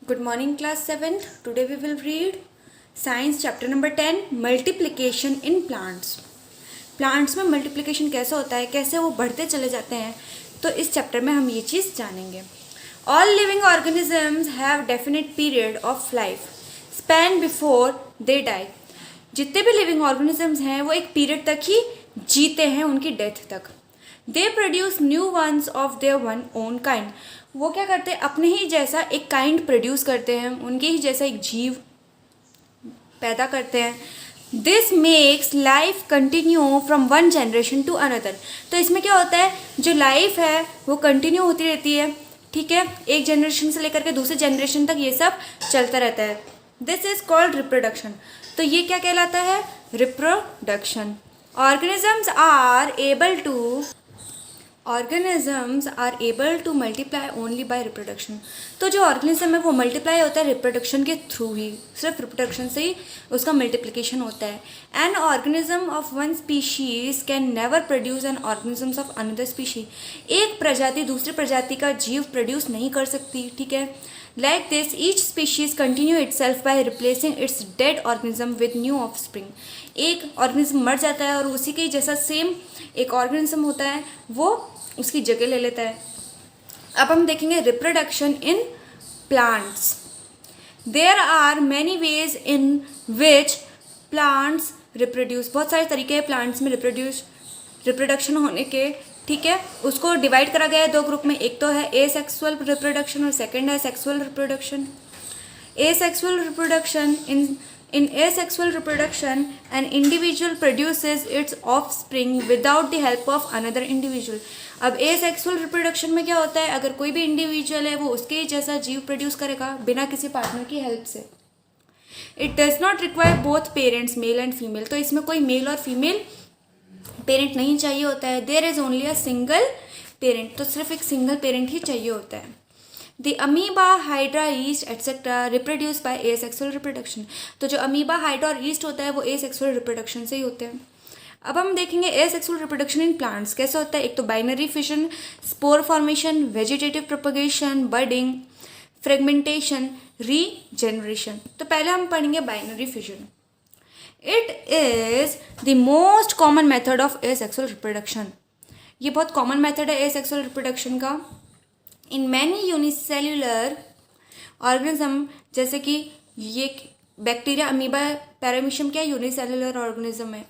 Good morning, class 7th. Today we will read Science chapter number 10, Multiplication in Plants. Plants में multiplication कैसे होता है, कैसे वो बढ़ते चले जाते हैं, तो इस चैप्टर में हम ये चीज़ जानेंगे. All living organisms have definite period of life span before they die. जितने भी लिविंग ऑर्गेनिजम्स हैं वो एक पीरियड तक ही जीते हैं, उनकी डेथ तक. They produce new ones of their one own kind. वो क्या करते हैं, अपने ही जैसा एक काइंड प्रोड्यूस करते हैं, उनके ही जैसा एक जीव पैदा करते हैं. This makes life continue from one generation to another. तो इसमें क्या होता है, जो लाइफ है वो कंटिन्यू होती रहती है, ठीक है, एक जनरेशन से लेकर के दूसरे जनरेशन तक ये सब चलता रहता है. This is called reproduction. तो ये क्या कहलाता है, reproduction. Organisms are able to multiply only by reproduction. तो जो ऑर्गेनिज्म है वो मल्टीप्लाई होता है रिप्रोडक्शन के थ्रू ही, सिर्फ रिप्रोडक्शन से ही उसका मल्टीप्लिकेशन होता है. An organism of one species can never produce an organism of another species. एक प्रजाति दूसरी प्रजाति का जीव प्रोड्यूस नहीं कर सकती, ठीक है. Like this, each species continue itself by replacing its dead organism with new offspring. एक ऑर्गेनिज्म मर जाता है और उसी के जैसा सेम एक ऑर्गेनिज्म होता है वो उसकी जगह ले लेता है. अब हम देखेंगे reproduction in plants. There are many ways in which plants reproduce. बहुत सारे तरीके हैं प्लांट्स में रिप्रोडक्शन होने के, ठीक है. उसको डिवाइड करा गया है दो ग्रुप में. एक तो है एसेक्सुअल रिप्रोडक्शन और सेकंड है sexual reproduction. Asexual reproduction, in asexual reproduction an individual produces its offspring without the help of another individual. अब asexual reproduction में क्या होता है, अगर कोई भी इंडिविजुअल है वो उसके जैसा जीव प्रोड्यूस करेगा बिना किसी पार्टनर की हेल्प से. It does not require both parents male and female. तो इसमें कोई मेल और फीमेल पेरेंट नहीं चाहिए होता है. There is only a single parent. तो सिर्फ एक सिंगल पेरेंट ही चाहिए होता है. The amoeba, hydra, yeast, etc. reproduce by asexual reproduction. तो जो अमीबा, हाइड्रा और ईस्ट होता है वो asexual reproduction से ही होते हैं. अब हम देखेंगे asexual reproduction in plants कैसे होता है. एक तो binary fission, spore formation, vegetative propagation, budding, fragmentation, regeneration. तो पहले हम पढ़ेंगे binary fission. It is the most common method of asexual reproduction. ये बहुत कॉमन मेथड है asexual reproduction का. इन मैनी यूनिसेल्यूलर ऑर्गेनिज्म, जैसे कि ये बैक्टीरिया, अमीबा, पैरामीशियम क्या यूनिसेल्यूलर ऑर्गेनिज्म है.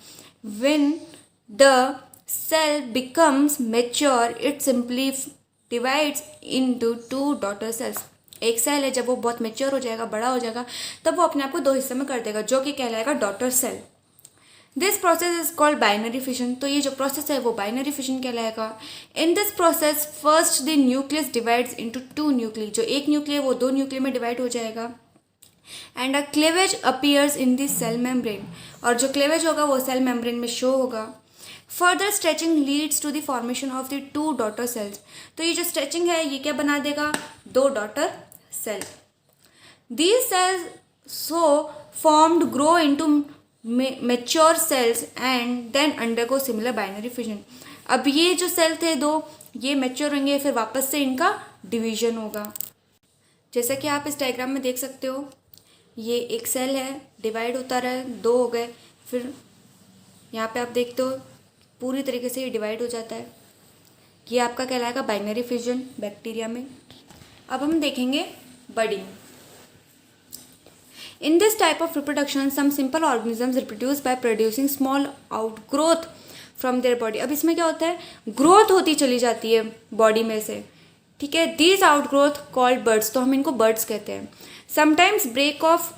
When the cell becomes mature it simply divides into two daughter cells. एक सेल है, जब वो बहुत मैच्योर हो जाएगा, बड़ा हो जाएगा, तब वो अपने आप को दो हिस्से में कर देगा, जो कि कहलाएगा daughter cell. This process is called binary fission. तो ये जो प्रोसेस है वो बाइनरी फिशन कहलाएगा. In this process first the nucleus divides into two nuclei. जो एक न्यूक्लिय वो दो न्यूक्लिय में डिवाइड हो जाएगा. And a cleavage appears in this cell membrane. और जो क्लेवेज होगा वो सेल मेम्ब्रेन में शो होगा. Further stretching leads to the formation of the two daughter cells. तो ये जो स्ट्रेचिंग है ये क्या बना देगा, दो daughter cell. These cells so formed grow into mature cells and then undergo similar binary fission. अब ये जो सेल थे दो, ये मेच्योर होंगे, फिर वापस से इनका डिवीजन होगा. जैसा कि आप इस डायग्राम में देख सकते हो, ये एक सेल है, डिवाइड होता रहा, दो हो गए, फिर यहाँ पे आप देखते हो पूरी तरीके से ये डिवाइड हो जाता है. ये आपका कहलाएगा बाइनरी फिजन बैक्टीरिया में. अब हम देखेंगे budding. In this type of reproduction, some simple organisms reproduce by producing small outgrowth from their body. अब इसमें क्या होता है, ग्रोथ होती चली जाती है बॉडी में से, ठीक है. These outgrowth called buds. तो हम इनको बर्ड्स कहते हैं. Sometimes break off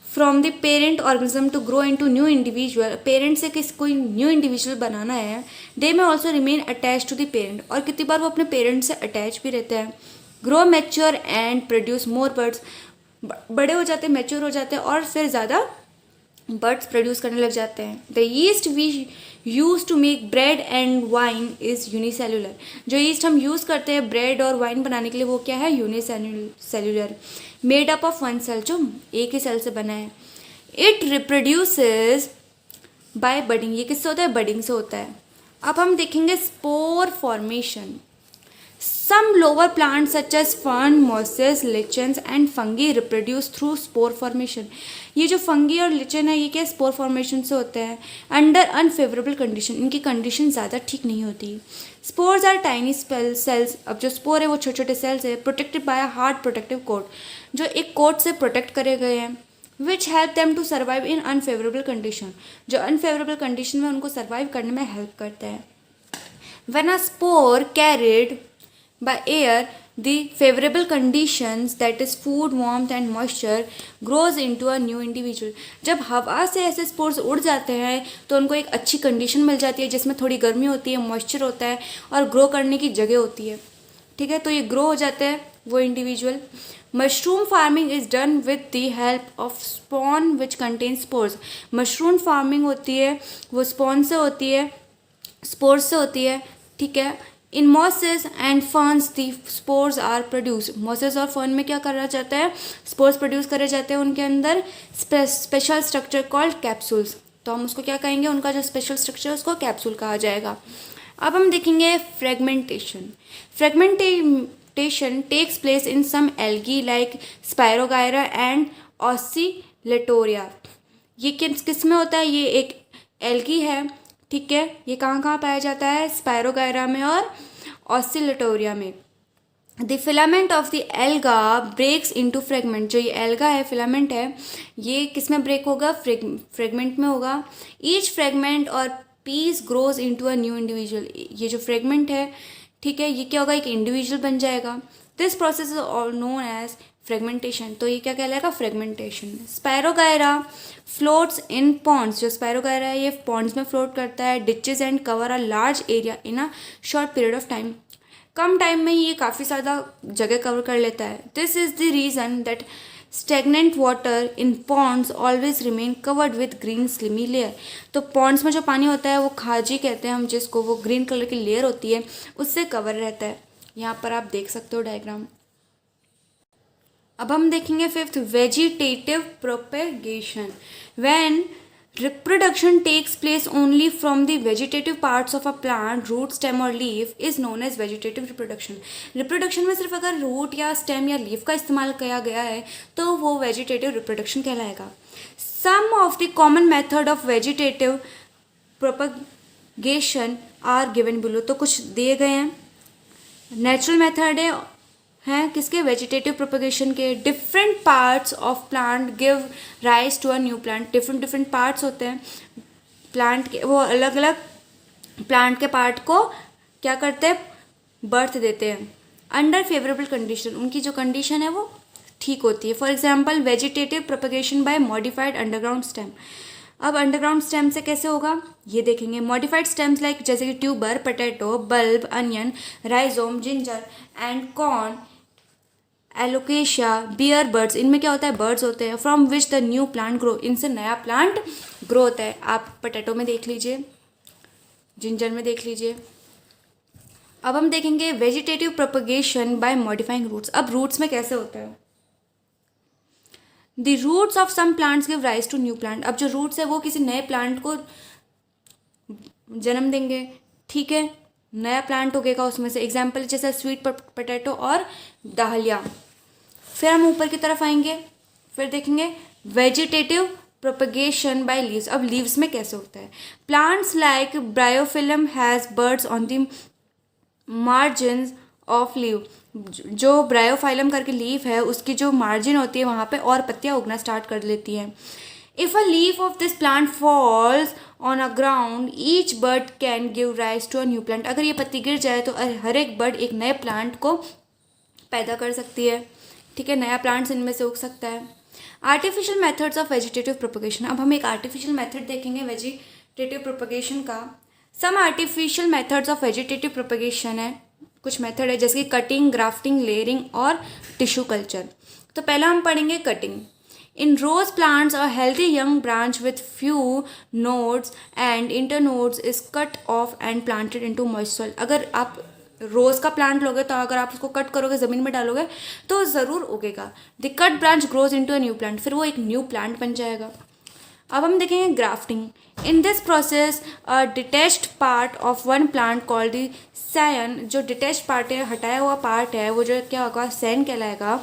from the parent organism to grow into new individual. Parent से कोई न्यू इंडिविजुअल बनाना है. They may also remain attached to the parent. और कितनी बार वो अपने पेरेंट से अटैच भी रहते हैं. Grow mature and produce more buds. बड़े हो जाते हैं, मैच्योर हो जाते हैं और फिर ज़्यादा बर्ड्स प्रोड्यूस करने लग जाते हैं. The yeast we use to make bread and wine is unicellular. जो ईस्ट हम यूज़ करते हैं ब्रेड और वाइन बनाने के लिए वो क्या है, unicellular. Made up of one cell, जो एक ही सेल से बना है. It reproduces by budding. ये किससे होता है, बडिंग से होता है. अब हम देखेंगे spore formation. Some lower plants such as fern, mosses, lichens and fungi reproduce through spore formation. ये जो फंगी और लिचन है ये क्या स्पोर फॉर्मेशन से होते हैं अंडर अनफेवरेबल कंडीशन. इनकी कंडीशन ज़्यादा ठीक नहीं होती. Spores are tiny cells. अब जो स्पोर है वो छोटे छोटे सेल्स है protected by a hard protective coat, जो एक कोट से प्रोटेक्ट करे गए हैं. Which help them to survive in unfavourable condition, जो अनफेवरेबल कंडीशन में उनको सर्वाइव करने में हेल्प करता है. When a spore carried by air, the favorable conditions, that is food, warmth and moisture, grows into a new individual. जब हवा से ऐसे स्पोर्स उड़ जाते हैं तो उनको एक अच्छी कंडीशन मिल जाती है जिसमें थोड़ी गर्मी होती है, मॉइस्चर होता है और ग्रो करने की जगह होती है. ठीक है, तो ये ग्रो हो जाते हैं वो individual. Mushroom farming is done with the help of spawn which contain spores. Mushroom farming होती है वो स्पॉन से होती है, स्पोर्स से होती है. ठीक है. In mosses and ferns the spores are produce. Mosses और फर्न में क्या करा जाता है, स्पोर्स प्रोड्यूस करे जाते हैं. उनके अंदर स्पेशल स्ट्रक्चर कॉल्ड कैप्सूल्स. तो हम उसको क्या कहेंगे, उनका जो स्पेशल स्ट्रक्चर है उसको कैप्सूल कहा जाएगा. अब हम देखेंगे fragmentation. Fragmentation takes place in some algae like spirogyra and oscillatoria. ये किस में होता है, ये एक एल्गी है. ठीक है, ये कहाँ कहाँ पाया जाता है, स्पायरोगायरा में और ऑसिलेटोरिया में. The filament of the alga breaks into fragment. जो ये एल्गा है, फिलामेंट है, ये किस में ब्रेक होगा, फ्रेगमेंट में होगा. Each fragment or piece grows into a new individual. ये जो फ्रेगमेंट है, ठीक है, ये क्या होगा, एक इंडिविजुअल बन जाएगा. This process is known as fragmentation. तो ये क्या कहलाएगा, fragmentation. Spirogyra floats in ponds. जो स्पायरोगायरा है ये पॉन्ड्स में फ्लोट करता है. Ditches and cover a large area in a short period of time. कम टाइम में ही ये काफ़ी ज़्यादा जगह कवर कर लेता है. This is the reason that stagnant water in ponds always remain covered with green slimy layer. तो पॉन्ड्स में जो पानी होता है वो खाजी कहते हैं हम जिसको, वो ग्रीन कलर की लेयर होती है उससे कवर रहता है. यहाँ पर आप देख सकते हो डायग्राम. अब हम देखेंगे fifth, vegetative propagation. When reproduction takes place only from the vegetative parts of a plant, root, stem और leaf is known as vegetative reproduction. Reproduction में सिर्फ अगर रूट या स्टेम या लीफ का इस्तेमाल किया गया है तो वो वेजिटेटिव रिप्रोडक्शन कहलाएगा. Some of the common method of vegetative propagation are given below. तो कुछ दिए गए हैं. नेचुरल मेथड हैं किसके, वेजिटेटिव प्रोपेगेशन के. Different parts of plant give rise to a new plant. Different parts होते हैं प्लांट के, वो अलग अलग प्लांट के पार्ट को क्या करते हैं, बर्थ देते हैं अंडर फेवरेबल कंडीशन. उनकी जो कंडीशन है वो ठीक होती है. For example vegetative propagation by modified underground stem. अब अंडरग्राउंड स्टेम से कैसे होगा ये देखेंगे. मॉडिफाइड स्टेम्स लाइक जैसे कि tuber, potato, bulb, onion, rhizome, ginger and corm, alocasia, bear buds. इनमें क्या होता है, बर्ड्स होते हैं. From which the new plant grow. इनसे नया प्लांट ग्रो होता है. आप पोटैटो में देख लीजिए, जिंजर में देख लीजिए. अब हम देखेंगे vegetative propagation by modifying roots. अब रूट्स में कैसे होता है, the roots of some plants give rise to new plant. अब जो रूट्स है वो किसी नए प्लांट को जन्म देंगे. ठीक है, नया प्लांट उगेगा उसमें से. एग्जाम्पल जैसे स्वीट पोटैटो और डालिया. फिर हम ऊपर की तरफ आएंगे, फिर देखेंगे वेजिटेटिव प्रोपेगेशन बाय लीव्स. अब लीव्स में कैसे होता है, plants like bryophyllum has birds on the margins of leave. जो ब्रायोफाइलम करके लीफ है उसकी जो मार्जिन होती है वहाँ पे और पत्तियाँ उगना स्टार्ट कर लेती हैं. If a leaf of this plant falls on a ground each bud can give rise to a new plant. अगर ये पत्ती गिर जाए तो हर एक बर्ड एक नए प्लांट को पैदा कर सकती है. ठीक है, नया प्लांट्स इनमें से उग सकता है. Artificial methods of vegetative propagation. अब हम एक आर्टिफिशियल मेथड देखेंगे वेजिटेटिव प्रोपेगेशन का. Some artificial methods of vegetative propagation है, कुछ मेथड है जैसे कि कटिंग, ग्राफ्टिंग, लेयरिंग और टिश्यू कल्चर. तो पहला हम पढ़ेंगे cutting. In rose plants, a healthy young branch with few nodes and internodes is cut off and planted into moist soil. अगर आप रोज़ का प्लांट लोगे तो अगर आप उसको कट करोगे, ज़मीन में डालोगे तो ज़रूर उगेगा. The cut branch grows into a new plant. फिर वो एक न्यू प्लांट बन जाएगा. अब हम देखेंगे grafting. In this process a detached part of one plant called the scion, जो डिटेच्ड पार्ट है, हटाया हुआ पार्ट है, वो जो क्या होगा, सैन कहलाएगा,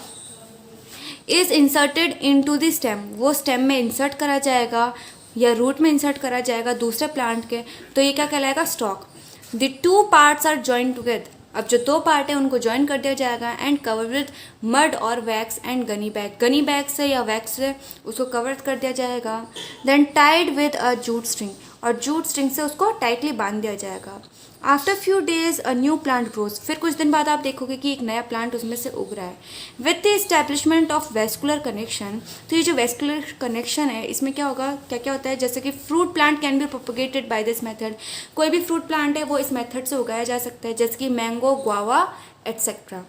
is inserted into the stem, वो स्टेम में इंसर्ट करा जाएगा या रूट में इंसर्ट करा जाएगा दूसरे प्लांट के, तो ये क्या कहलाएगा, stock. The two parts are joint together, अब जो दो पार्ट है उनको ज्वाइन कर दिया जाएगा, and cover with mud or wax and gunny bag, gunny bag से या वैक्स से उसको कवर कर दिया जाएगा। Then tied with a jute string, और जूट स्ट्रिंग से उसको टाइटली बांध दिया जाएगा। After few days a new plant grows, फिर कुछ दिन बाद आप देखोगे कि एक नया प्लांट उसमें से उग रहा है। With the establishment of vascular connection, तो ये जो वेस्कुलर कनेक्शन है इसमें क्या होगा, क्या क्या होता है, जैसे कि fruit plant can be propagated bye this method, कोई भी फ्रूट प्लांट है वो इस मेथड से उगाया जा सकता है, जैसे कि मैंगो, गुआवा एट्सेट्रा।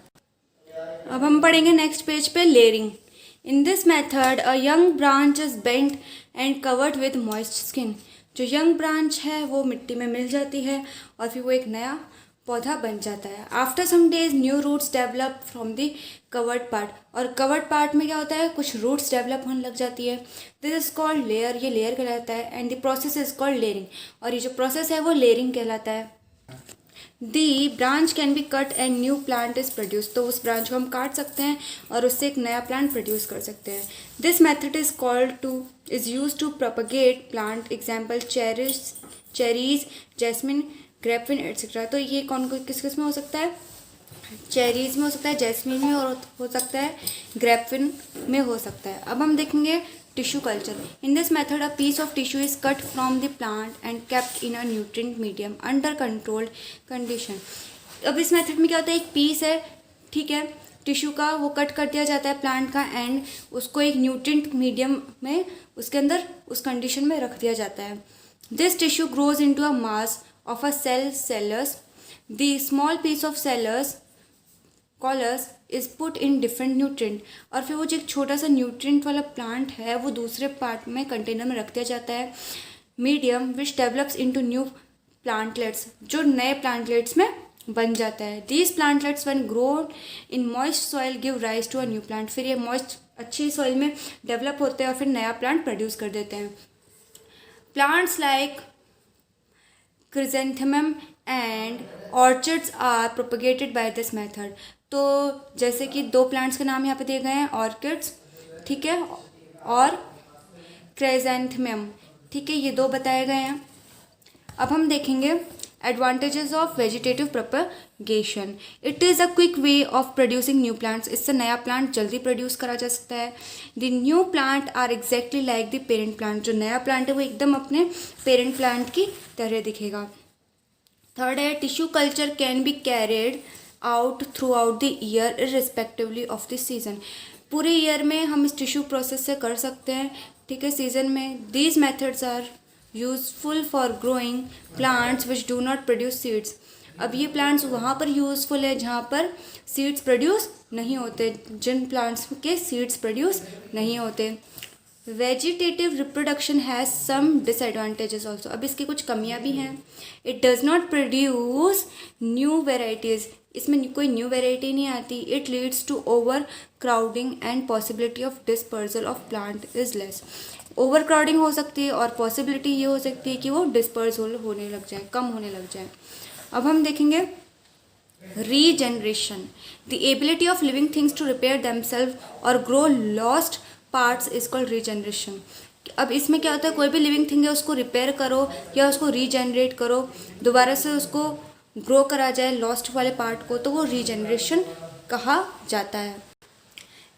अब हम पढ़ेंगे नेक्स्ट पेज पे layering. In this method a young branch is bent and covered with moist skin, जो यंग ब्रांच है वो मिट्टी में मिल जाती है और फिर वो एक नया पौधा बन जाता है। After some days new roots develop from the covered part, और कवर्ड पार्ट में क्या होता है, कुछ रूट्स डेवलप होने लग जाती है। दिस इज कॉल्ड लेयर, ये लेयर कहलाता है, and the process is called layering, और ये जो प्रोसेस है वो लेयरिंग कहलाता है। दी branch can be cut and new plant is produce, तो उस ब्रांच को हम काट सकते हैं और उससे एक नया प्लांट प्रोड्यूस कर सकते हैं। This method is called to is use to propagate plant, example cherries, jasmine, grapevine etcetera. तो ये कौन किस किस में हो सकता है, चेरीज में हो सकता है, जैस्मिन में हो सकता है, ग्रेपविन में हो सकता है। अब हम देखेंगे tissue culture. In this method a piece of tissue is cut from the plant and kept in a nutrient medium under controlled condition. अब इस मेथड में क्या होता है, एक पीस है, ठीक है, टिश्यू का, वो कट कर दिया जाता है प्लांट का, एंड उसको एक न्यूट्रिएंट मीडियम में, उसके अंदर उस कंडीशन में रख दिया जाता है। This tissue grows into a mass of a cells, the small piece of cells callus is put in different nutrient, और फिर वो जो एक छोटा सा न्यूट्रिएंट वाला प्लांट है वो दूसरे पार्ट में कंटेनर में रख दिया जाता है, medium which develops into new plantlets, जो नए प्लांटलेट्स में बन जाता है। These plantlets when grown in moist soil give rise to a new plant, फिर ये मॉइस्ट अच्छी सॉइल में डेवलप होते हैं और फिर नया प्लांट प्रोड्यूस कर देते हैं। Plants like chrysanthemum and orchids are propagated by this method, तो जैसे कि दो प्लांट्स के नाम यहाँ पे दिए गए हैं, ऑर्किड्स, ठीक है, और क्राइजेंथेमम, ठीक है, ये दो बताए गए हैं। अब हम देखेंगे advantages of vegetative propagation. It is a quick way of producing new plants, इससे नया प्लांट जल्दी प्रोड्यूस करा जा सकता है। The new plant are exactly like the parent plant, जो नया प्लांट है वो एकदम अपने पेरेंट प्लांट की तरह दिखेगा। थर्ड है tissue culture can be carried out throughout the year irrespectively of the season, पूरे ईयर में हम इस टिश्यू प्रोसेस से कर सकते हैं, ठीक है, सीजन में। These methods are useful for growing plants which do not produce seeds, अब ये प्लांट्स वहाँ पर यूजफुल है जहाँ पर सीड्स प्रोड्यूस नहीं होते, जिन प्लांट्स के सीड्स प्रोड्यूस नहीं होते। Vegetative reproduction has some disadvantages also, अब इसकी कुछ कमियाँ भी हैं। It does not produce new varieties, इसमें कोई न्यू वेराइटी नहीं आती। It leads to overcrowding and possibility of dispersal of plant is less, overcrowding हो सकती है और पॉसिबिलिटी ये हो सकती है कि वो डिस्पर्स होने लग जाए, कम होने लग जाए। अब हम देखेंगे regeneration, the ability of living things to repair themselves और grow lost parts is called regeneration. अब इसमें क्या होता है, कोई भी लिविंग थिंग है उसको रिपेयर करो या उसको रीजनरेट करो, दोबारा से उसको ग्रो करा जाए लॉस्ट वाले पार्ट को, तो वो रीजनरेशन कहा जाता है।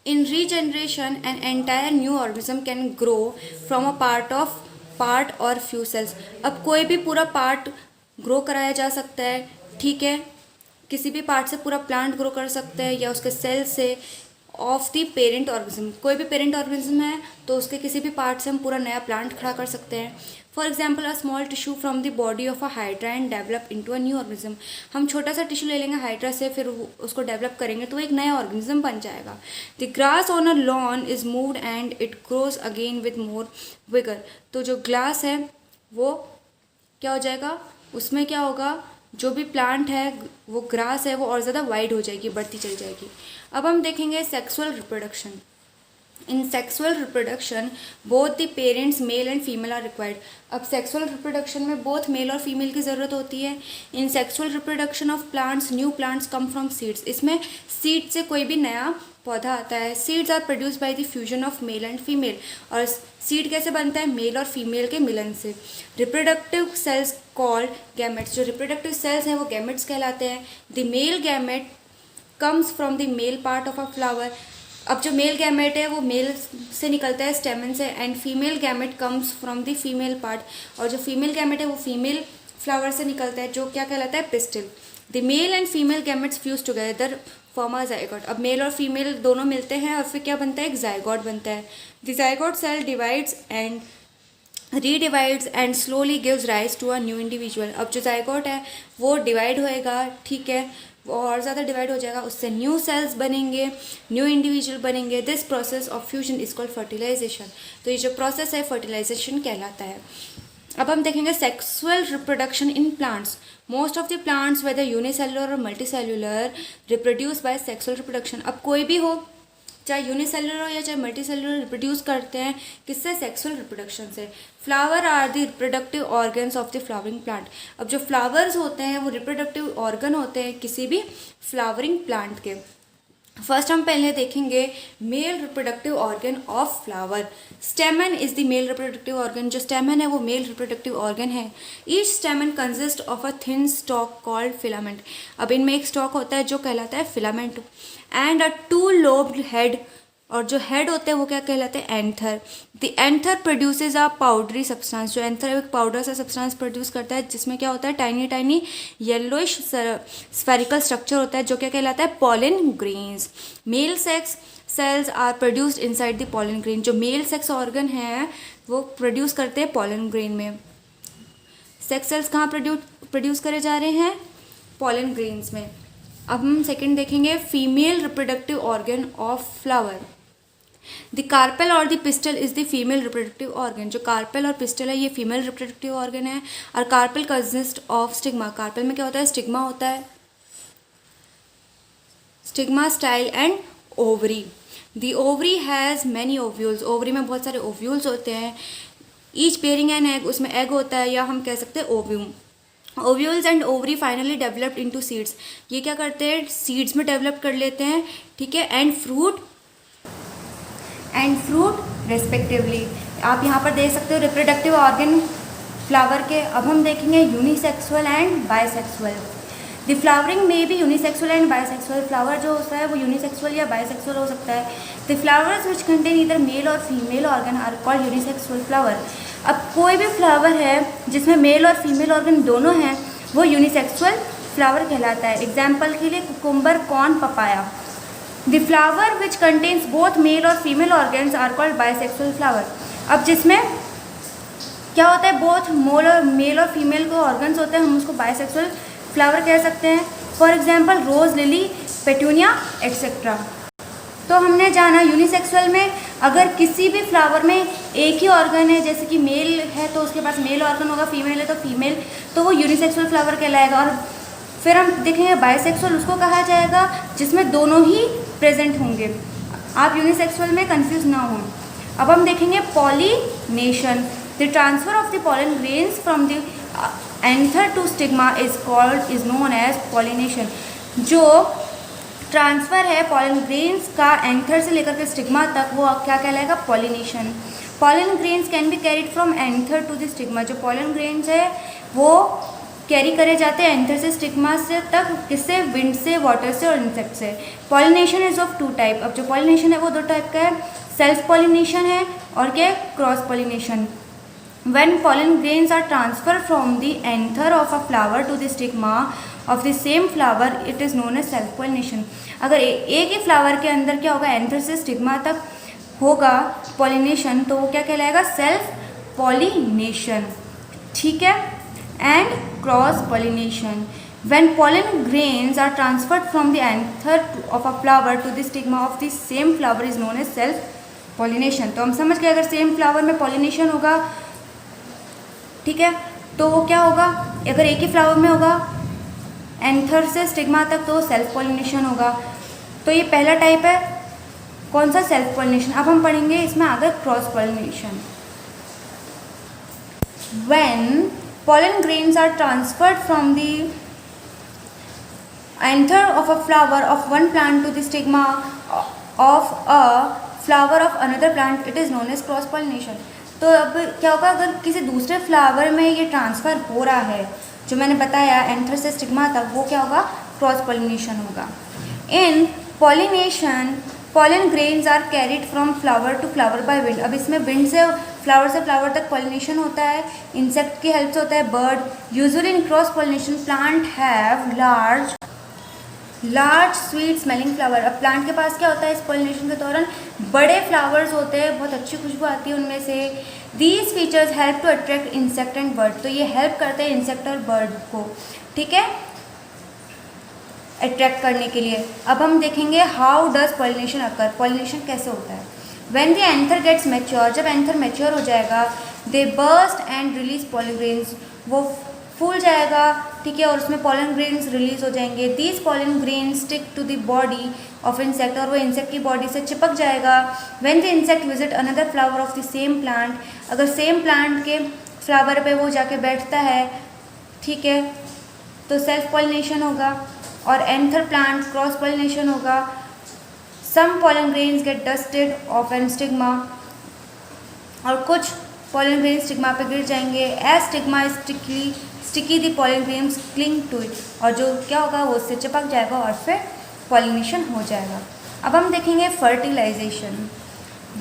In regeneration an entire new organism can grow from a part और फ्यू सेल्स, अब कोई भी पूरा पार्ट ग्रो कराया जा सकता है, ठीक है, किसी भी पार्ट से पूरा प्लांट ग्रो कर सकते हैं या उसके सेल से ऑफ द पेरेंट ऑर्गेनिज्म, कोई भी पेरेंट ऑर्गेनिज्म है तो उसके किसी भी पार्ट से हम पूरा नया प्लांट खड़ा कर सकते हैं। For example a small tissue from the body of a hydra and develop into a new organism, हम छोटा सा टिश्यू ले लेंगे हाइड्रा से, फिर उसको डेवलप करेंगे तो एक नया ऑर्गेनिज्म बन जाएगा। The grass on a lawn is moved and it grows again with more vigour, तो जो ग्लास है वो क्या हो जाएगा, उसमें क्या होगा, जो भी प्लांट है वो ग्रास है वो और ज़्यादा वाइड हो जाएगी, बढ़ती चली जाएगी। अब हम देखेंगे sexual reproduction. In sexual reproduction both the parents male and female are required. अब सेक्सुअल रिप्रोडक्शन में बोथ मेल और फीमेल की ज़रूरत होती है। In sexual reproduction of plants new plants come from seeds, इसमें सीड से कोई भी नया पौधा आता है। Seeds are produce by the fusion of male and female, और सीड कैसे बनता है? मेल और फीमेल के मिलन से। रिप्रोडक्टिव सेल्स कॉल्ड गैमेट्स, जो रिप्रोडक्टिव सेल्स हैं वो गैमेट्स कहलाते हैं। The male gamete comes from the male part of a flower. अब जो मेल गैमेट है वो मेल से निकलता है, स्टेमन से, and female gamete comes from the female part, और जो फीमेल गैमेट है वो फीमेल फ्लावर से निकलता है, जो क्या कहलाता है? Pistil. The mail and female gametes fuse together form a zygote. अब मेल और फीमेल दोनों मिलते हैं और फिर क्या बनता है? एक जाइगोट बनता है। The zygote cell divides and redivides and slowly gives rise to a new individual. अब जो जाइगोट है वो डिवाइड होएगा, ठीक है, वो और ज़्यादा डिवाइड हो जाएगा, उससे न्यू सेल्स बनेंगे, न्यू इंडिविजुअल बनेंगे। This process of fusion is called fertilisation. तो ये जो प्रोसेस है फर्टिलाइजेशन कहलाता है। अब हम देखेंगे sexual reproduction in plants. Most of the plants whether unicellular और multicellular reproduce by sexual reproduction. अब कोई भी हो, चाहे यूनिसेलुलर हो या चाहे मल्टीसेलुलर, रिप्रोड्यूस करते हैं किससे? सेक्सुअल रिप्रोडक्शन से। Flower are the reproductive organs of the flowering plant. अब जो फ्लावर्स होते हैं वो रिप्रोडक्टिव ऑर्गन होते हैं किसी भी फ्लावरिंग प्लांट के। फर्स्ट हम पहले देखेंगे male reproductive organ of flower. Stamen is the male reproductive organ. जो स्टेमन है वो मेल रिप्रोडक्टिव ऑर्गन है। Each stamen consist of a thin stalk called filament. अब इनमें एक स्टॉक होता है जो कहलाता है filament, and a two lobed head, और जो हेड होते हैं वो क्या कहलाते हैं? Anther. The anther produces a powdery substance. जो एंथर है एक पाउडर सा सब्सटेंस प्रोड्यूस करता है जिसमें क्या होता है? Tiny tiny yellowish spherical structure होता है जो क्या कहलाता है? Pollen grains. Male sex cells are produced inside the pollen grain. जो मेल सेक्स ऑर्गन है वो प्रोड्यूस करते हैं पॉलन ग्रेन में। सेक्स सेल्स कहाँ प्रोड्यूस करे जा रहे हैं? पॉलन ग्रेन्स में। अब हम सेकंड देखेंगे female reproductive organ of flower. The carpel और the pistil is the female reproductive organ. जो कार्पेल और पिस्टल है ये फीमेल रिप्रोडक्टिव ऑर्गन है। और carpel consist of stigma. Carpel में क्या होता है? स्टिग्मा होता है, stigma, style and ovary. The ovary has many ovules. Ovary में बहुत सारे ओव्यूल्स होते हैं। ईच पेयरिंग एन एग, उसमें एग होता है या हम कह सकते हैं ovum. Ovules and ovary finally developed into seeds. ये क्या करते हैं? सीड्स में डेवलप कर लेते हैं, ठीक है, एंड फ्रूट रेस्पेक्टिवली। आप यहाँ पर देख सकते हो रिप्रोडक्टिव ऑर्गन फ्लावर के। अब हम देखेंगे unisexual and bisexual. The flowering में भी यूनिसेक्सुअल एंड बायसेक्सुअल। फ्लावर जो होता है वो यूनिसेक्सुअल या बायसेक्सुअल हो सकता है। The flowers which contain either male और female organ are called unisexual flower. अब कोई भी फ्लावर है जिसमें मेल और फीमेल ऑर्गन दोनों हैं वो यूनिसेक्सुअल फ्लावर कहलाता है। एग्जाम्पल के लिए cucumber, corn, papaya. The flower which contains both male और female organs are called bisexual flower. अब जिसमें क्या होता है? बोथ मेल और फीमेल को ऑर्गन्स होते हैं, हम उसको बायसेक्सुअल फ्लावर कह सकते हैं। For example rose, lily, petunia etcetera. तो हमने जाना यूनिसेक्सुअल में अगर किसी भी फ्लावर में एक ही ऑर्गन है, जैसे कि मेल है तो उसके पास मेल ऑर्गन होगा, फीमेल है तो फीमेल, तो वो यूनिसेक्सुअल फ्लावर कहलाएगा। और फिर हम देखेंगे बायसेक्सुअल, उसको कहा जाएगा जिसमें दोनों ही प्रेजेंट होंगे। आप यूनिसेक्सुअल में कंफ्यूज ना हों। अब हम देखेंगे pollination. The transfer of the pollen grains from the anther to stigma is known as pollination. जो ट्रांसफ़र है पॉलन ग्रेन्स का एंथर से लेकर के स्टिग्मा तक, वो क्या कहलाएगा? Pollination. Pollen grains can be carried from anther to the stigma. जो पॉलन ग्रेन्स है वो कैरी करे जाते हैं एंथर से स्टिग्मा से तक, किससे? विंड से, वाटर से और इंसेक्ट से। Pollination is of two type. अब जो पॉलिनेशन है वो दो टाइप का है, सेल्फ पॉलिनेशन है और क्या? Cross pollination. When pollen grains are transferred from the anther of a flower to the stigma of the same flower, it is known as self pollination. अगर एक ही फ्लावर के अंदर क्या होगा? एंथर से स्टिग्मा तक होगा पॉलिनेशन, तो वो क्या कहलाएगा? सेल्फ पॉलिनेशन, ठीक है। And cross pollination. When pollen grains are transferred from the anther of a flower to the stigma of the same flower is known as self pollination. तो हम समझ गए अगर सेम फ्लावर में पॉलिनेशन होगा, ठीक है, तो वो क्या होगा? अगर एक ही फ्लावर में होगा एंथर से स्टिग्मा तक तो सेल्फ पॉलिनेशन होगा। तो ये पहला टाइप है कौन सा? Self pollination. अब हम पढ़ेंगे इसमें आगे cross pollination. When pollen grains are transferred from the anther of a flower of one plant to the stigma of a flower of another plant, it is known as cross pollination। तो अब क्या होगा, अगर किसी दूसरे flower में ये transfer हो रहा है, जो मैंने बताया एंथर से स्टिग्मा तक, वो क्या होगा? क्रॉस पॉलिनेशन होगा। इन pollination pollen grains are carried from flower to flower by wind। अब इसमें विंड से फ्लावर तक पॉलिनेशन होता है, इंसेक्ट की हेल्प से होता है, bird. Usually in cross pollination plant have large sweet smelling flower. अब प्लांट के पास क्या होता है इस पॉलिनेशन के दौरान? बड़े फ्लावर्स होते हैं, बहुत अच्छी खुशबू आती है उनमें से। These features help to attract insect and bird. तो ये हेल्प करते हैं इंसेक्ट और बर्ड को, ठीक है, अट्रैक्ट करने के लिए। अब हम देखेंगे how does pollination occur. Pollination कैसे होता है? When the anther gets mature, जब एंथर मैच्योर हो जाएगा, they burst and release pollen grains, वो फूल जाएगा, ठीक है, और उसमें पॉलन ग्रेन्स रिलीज हो जाएंगे। These pollen grains stick to the body of insect, और वो इंसेक्ट की बॉडी से चिपक जाएगा। When the insect visit another flower of the same plant, अगर सेम प्लांट के फ्लावर पे वो जाके बैठता है, ठीक है, तो सेल्फ पॉलिनेशन होगा। और एंथर प्लांट क्रॉस पॉलिनेशन होगा। Some pollen grains get dusted off an stigma, और कुछ पॉलन ग्रेन्स स्टिग्मा पे गिर जाएंगे। As stigma is sticky the pollen grains cling to it, और जो क्या होगा वो उससे चिपक जाएगा और फिर पॉलिनेशन हो जाएगा। अब हम देखेंगे fertilisation.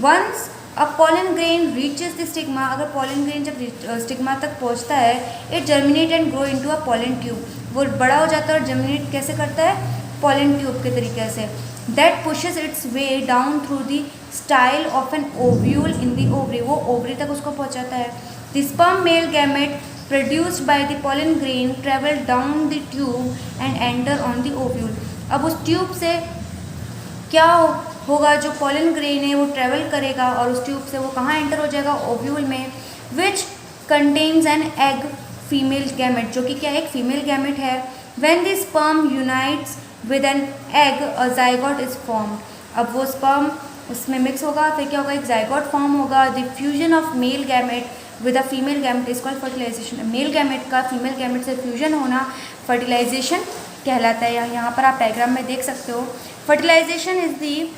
Once a pollen grain reaches the stigma, अगर पॉलन ग्रेन जब स्टिग्मा तक पहुंचता है, it germinate and grow into a pollen tube, वो बड़ा हो जाता है और जर्मिनेट कैसे करता है? पॉलन ट्यूब के तरीके से। That pushes its way down through the style of an ovule in the ovary, वो ओवरी तक उसको पहुंचाता है। The sperm male gamete produced by the pollen grain travel down the tube and enter on the ovule. अब उस tube से क्या होगा? जो पॉलन ग्रेन है वो ट्रेवल करेगा और उस ट्यूब से वो कहाँ एंटर हो जाएगा? ओव्यूल में, which contains an egg female gamete, जो कि क्या एक फीमेल गैमेट है। When the sperm unites with an egg a zygote is formed, अब वो स्पर्म उसमें मिक्स होगा, फिर क्या होगा? एक जाइगोट फॉर्म होगा। The fusion of male gamete with a female gamete is called fertilisation. Male gamete का फीमेल गैमेट से फ्यूजन होना फर्टिलाइजेशन कहलाता है। यहाँ पर आप डायग्राम में देख सकते हो। Fertilisation is the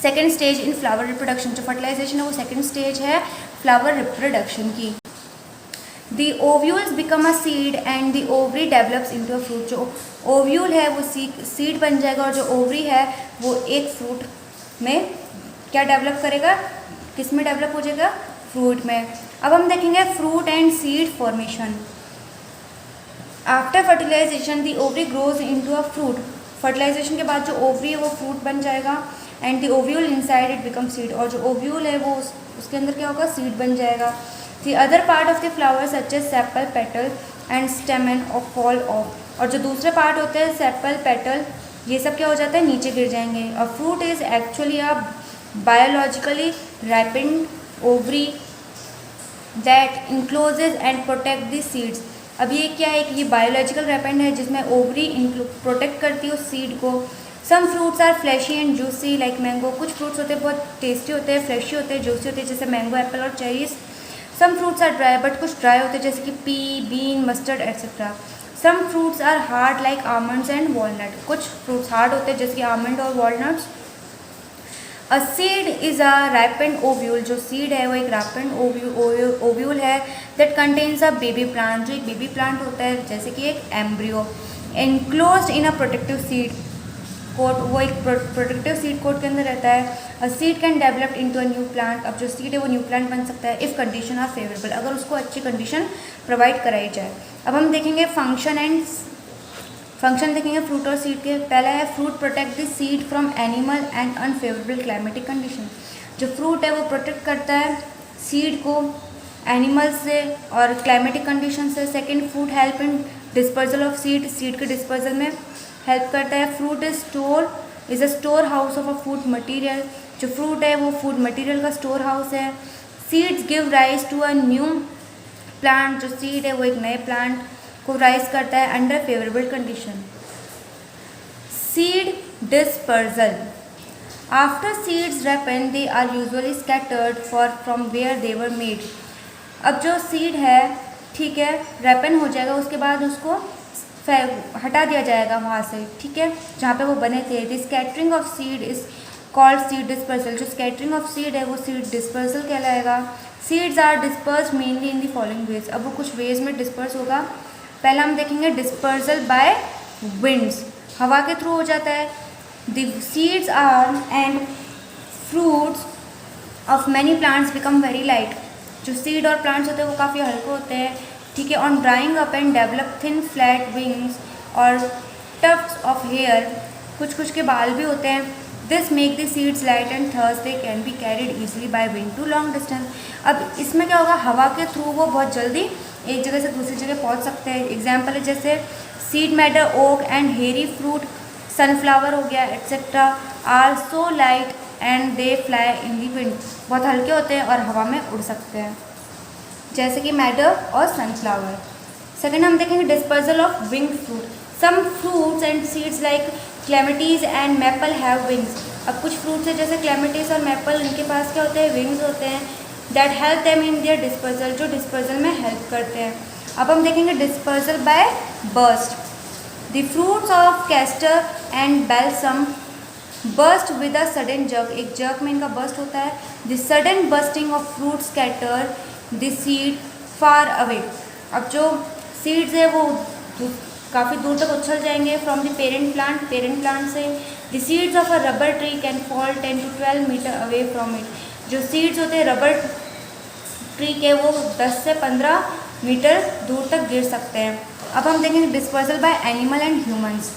second stage in flower reproduction. जो फर्टिलाइजेशन है वो सेकेंड स्टेज है फ्लावर रिप्रोडक्शन की। The ovules become a seed and the ovary develops into a fruit। जो ओव्यूल है वो सीड बन जाएगा और जो ओवरी है वो एक फ्रूट में क्या डेवलप करेगा? किस में डेवलप हो जाएगा? फ्रूट में। अब हम देखेंगे fruit and seed formation. After fertilisation the ovary grows into a fruit. Fertilisation के बाद जो ओवरी है वो फ्रूट बन जाएगा and the ovule inside it become seed, और जो ओव्यूल है वो उसके अंदर क्या होगा? सीड बन जाएगा। The other part of the flower such as sepal, petal and stamen or fall off, और जो दूसरे पार्ट होते हैं सेपल, पेटल, ये सब क्या हो जाता है? नीचे गिर जाएंगे। और fruit is actually a biologically ripened ovary that encloses and protect the seeds. अब ये क्या है कि ये बायोलॉजिकल रैपेंड है जिसमें ओवरी प्रोटेक्ट करती है उस सीड को। Some fruits are fleshy and juicy like mango, कुछ फ्रूट्स होते हैं बहुत टेस्टी होते हैं, फ्लैशी होते हैं, जूसी होते हैं, जैसे मैंगो, एप्पल और cherries. Some fruits are dry, but कुछ ड्राई होते हैं जैसे कि pea, bean, mustard etcetera. Some fruits are hard like almonds and walnut, कुछ फ्रूट्स हार्ड होते हैं जैसे कि आमंड और walnuts. A seed is a ripened ovule, जो सीड है वो एक रैपेंड ओव्यूल है that contains a baby plant, जो एक बेबी प्लांट होता है जैसे कि एक embryo. Enclosed in a protective seed coat, वो एक प्रोटेक्टिव सीड कोट के अंदर रहता है। A seed can develop into a new plant, अब जो सीड है वो न्यू प्लांट बन सकता है इफ़ कंडीशन आर फेवरेबल, अगर उसको अच्छी कंडीशन प्रोवाइड कराई जाए। अब हम देखेंगे फंक्शन देखेंगे फ्रूट और सीड के। पहला है fruit protect the seed from animal and unfavourable climatic condition. जो फ्रूट है वो प्रोटेक्ट करता है सीड को एनिमल से और क्लाइमेटिक कंडीशन से। Second, fruit help in dispersal of seed, seed के डिस्पर्जल में हेल्प करता है। Fruit is a store house of a food material, जो फ्रूट है वो फूड मटीरियल का स्टोर हाउस है। Seeds give rise to a new plant, जो सीड है वो एक नए प्लांट को राइज करता है under favourable condition. Seed dispersal, after seeds ripen they are usually scattered from where they were made. अब जो सीड है, ठीक है, रेपन हो जाएगा, उसके बाद उसको हटा दिया जाएगा वहाँ से, ठीक है, जहाँ पे वो बने थे। The scattering of seed is called seed dispersal. जो स्कैटरिंग ऑफ सीड है वो सीड डिस्पर्सल कहलाएगा। Seeds are disperse mainly in the following ways. अब वो कुछ वेज में डिस्पर्स होगा। पहला हम देखेंगे डिस्पर्सल बाय विंड्स, हवा के थ्रू हो जाता है। The seeds are and fruits of many plants become very light. जो सीड और प्लांट्स होते हैं वो काफ़ी हल्के होते हैं, ठीक है। On drying up and develop thin flat wings और टफ्स ऑफ हेयर, कुछ कुछ के बाल भी होते हैं। This make the seeds light and thus they can be carried easily by wind to long distance. अब इसमें क्या होगा, हवा के थ्रू वो बहुत जल्दी एक जगह से दूसरी जगह पहुंच सकते हैं। एग्जाम्पल है जैसे सीड मैटर ओक एंड हेरी फ्रूट, सनफ्लावर हो गया etcetera, are so light and they fly in the wind. बहुत हल्के होते हैं और हवा में उड़ सकते हैं, जैसे कि मैडर और सनफ्लावर। सेकेंड हम देखेंगे dispersal of winged fruit. Some fruits and seeds like clematis and maple have wings. अब कुछ फ्रूट्स हैं जैसे क्लेमेटीज और मैपल, इनके पास क्या होते हैं, विंग्स होते हैं। That help them in their dispersal, जो डिस्पर्सल में हेल्प करते हैं। अब हम देखेंगे dispersal by burst. The fruits of castor and balsam burst with a sudden jerk. एक जर्क में इनका बर्स्ट होता है। The sudden bursting of fruit scatter the seed far away. अब जो सीड्स है वो काफ़ी दूर तक उछल जाएंगे फ्रॉम द पेरेंट प्लांट से। The seeds of a rubber tree can fall 10 to 12 metre away from it. जो सीड्स होते हैं रबर ट्री के वो 10 से 15 मीटर दूर तक गिर सकते हैं। अब हम देखेंगे dispersal by animal and humans.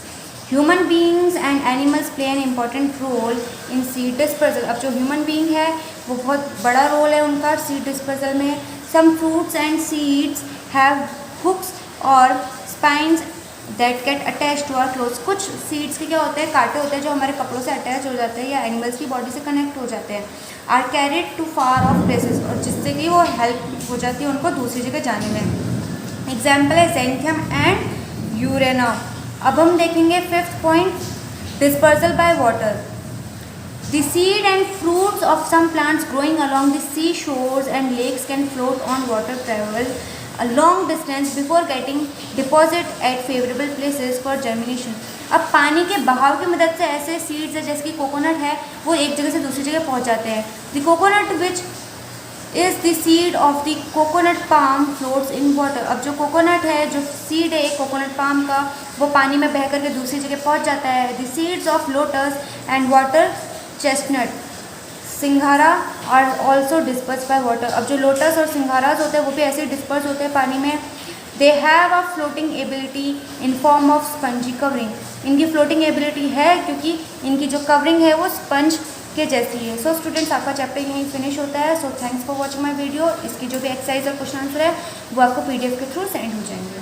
Human beings and animals play an important role in seed dispersal. अब जो ह्यूमन बींग है वो बहुत बड़ा रोल है उनका सीड डिस्पर्सल में। Some fruits and seeds have hooks और spines that get attach to our clothes. कुछ सीड्स के क्या होते हैं, कांटे होते हैं जो हमारे कपड़ों से अटैच हो जाते हैं या एनिमल्स की बॉडी से कनेक्ट हो जाते हैं। Are carried to far off places, और जिससे कि वो हेल्प हो जाती है उनको दूसरी जगह जाने में। एग्जाम्पल है ज़ैंथियम एंड यूरेना। अब हम देखेंगे fifth point, dispersal by water. The seed and fruits of some plants growing along the sea shores and lakes can float on water travel a long distance before getting deposit at favorable places for germination। अब पानी के बहाव की मदद से ऐसे seeds है जैसे कि कोकोनट है वो एक जगह से दूसरी जगह पहुंच जाते हैं। The coconut which is the seed of the coconut palm floats in water. अब जो कोकोनट है, जो सीड है एक कोकोनट पाम का, वो पानी में बह करके दूसरी जगह पहुंच जाता है। The seeds of lotus and water chestnut singhara are also disperse by water. अब जो लोटस और सिंघाराज होते हैं वो भी ऐसे डिस्पर्स होते हैं पानी में। They have a floating ability in form of spongy covering. इनकी फ्लोटिंग एबिलिटी है क्योंकि इनकी जो कवरिंग है वो स्पंज के जैसी है। सो स्टूडेंट्स, आपका चैप्टर यहीं फिनिश होता है। So thanks for watching my video. इसकी जो भी एक्सरसाइज और क्वेश्चन आंसर है वो आपको PDF के थ्रू सेंड हो जाएंगे।